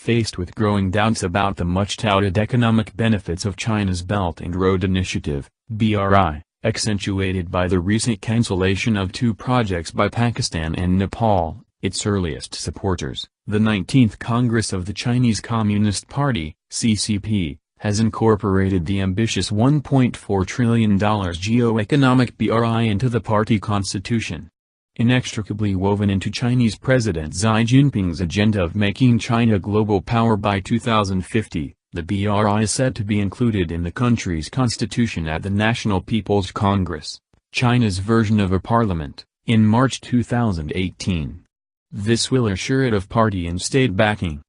Faced with growing doubts about the much-touted economic benefits of China's Belt and Road Initiative, BRI, accentuated by the recent cancellation of 2 projects by Pakistan and Nepal, its earliest supporters, the 19th Congress of the Chinese Communist Party, CCP, has incorporated the ambitious $1.4 trillion geo-economic BRI into the party constitution. Inextricably woven into Chinese President Xi Jinping's agenda of making China a global power by 2050, the BRI is set to be included in the country's constitution at the National People's Congress, China's version of a parliament, in March 2018. This will assure it of party and state backing.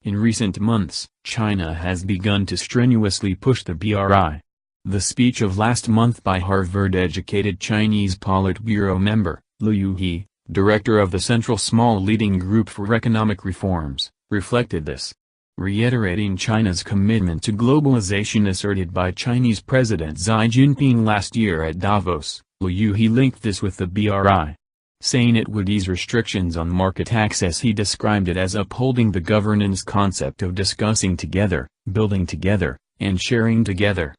In recent months, China has begun to strenuously push the BRI. The speech of last month by Harvard-educated Chinese Politburo member, Liu Yuhe, director of the Central Small Leading Group for Economic Reforms, reflected this. Reiterating China's commitment to globalization asserted by Chinese President Xi Jinping last year at Davos, Liu Yuhe linked this with the BRI. Saying it would ease restrictions on market access, he described it as upholding the governance concept of discussing together, building together, and sharing together.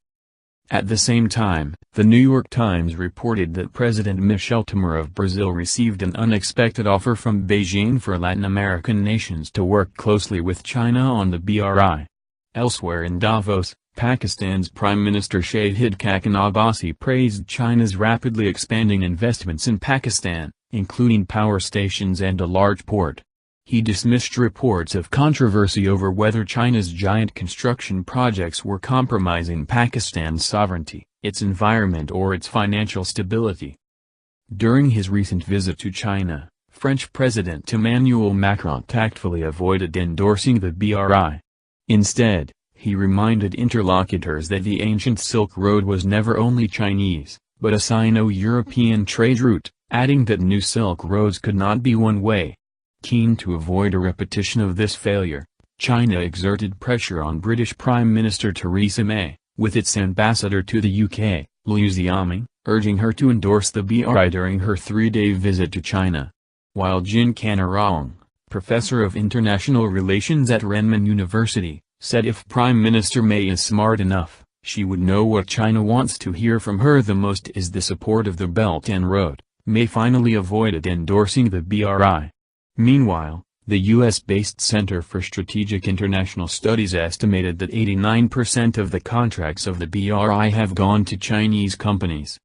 At the same time, the New York Times reported that President Michel Temer of Brazil received an unexpected offer from Beijing for Latin American nations to work closely with China on the BRI. Elsewhere in Davos, Pakistan's Prime Minister Shahid Khaqan Abbasi praised China's rapidly expanding investments in Pakistan, including power stations and a large port. He dismissed reports of controversy over whether China's giant construction projects were compromising Pakistan's sovereignty, its environment or its financial stability. During his recent visit to China, French President Emmanuel Macron tactfully avoided endorsing the BRI. Instead, he reminded interlocutors that the ancient Silk Road was never only Chinese, but a Sino-European trade route, adding that new Silk Roads could not be one way. Keen to avoid a repetition of this failure, China exerted pressure on British Prime Minister Theresa May, with its ambassador to the UK, Liu Xiaoming, urging her to endorse the BRI during her 3-day visit to China. While Jin Kanarong, professor of international relations at Renmin University, said if Prime Minister May is smart enough, she would know what China wants to hear from her the most is the support of the Belt and Road, May finally avoided endorsing the BRI. Meanwhile, the U.S.-based Center for Strategic International Studies estimated that 89% of the contracts of the BRI have gone to Chinese companies.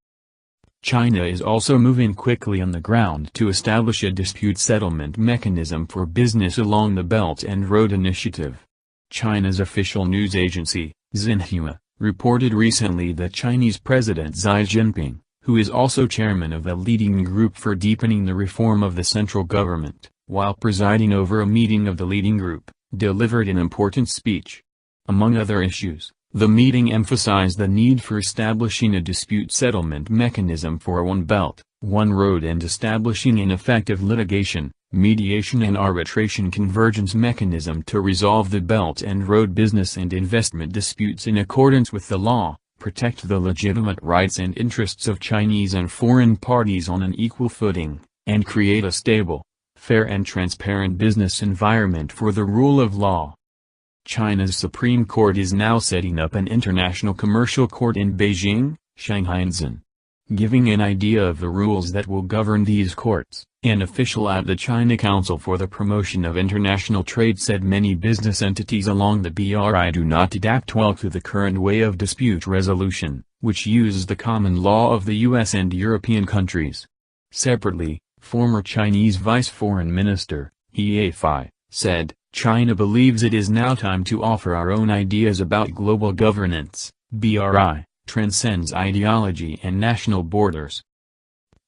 China is also moving quickly on the ground to establish a dispute settlement mechanism for business along the Belt and Road Initiative. China's official news agency, Xinhua, reported recently that Chinese President Xi Jinping, who is also chairman of the leading group for deepening the reform of the central government, while presiding over a meeting of the leading group, delivered an important speech. Among other issues, the meeting emphasized the need for establishing a dispute settlement mechanism for One Belt, One Road and establishing an effective litigation, mediation and arbitration convergence mechanism to resolve the Belt and Road business and investment disputes in accordance with the law, protect the legitimate rights and interests of Chinese and foreign parties on an equal footing, and create a stable, fair and transparent business environment for the rule of law. China's Supreme Court is now setting up an international commercial court in Beijing, Shanghai and Shenzhen. Giving an idea of the rules that will govern these courts, an official at the China Council for the Promotion of International Trade said many business entities along the BRI do not adapt well to the current way of dispute resolution, which uses the common law of the US and European countries. Separately, former Chinese Vice Foreign Minister, He Fei, said, China believes it is now time to offer our own ideas about global governance. BRI transcends ideology and national borders.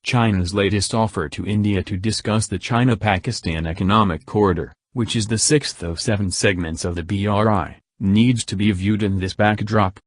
China's latest offer to India to discuss the China-Pakistan Economic Corridor, which is the 6th of 7 segments of the BRI, needs to be viewed in this backdrop.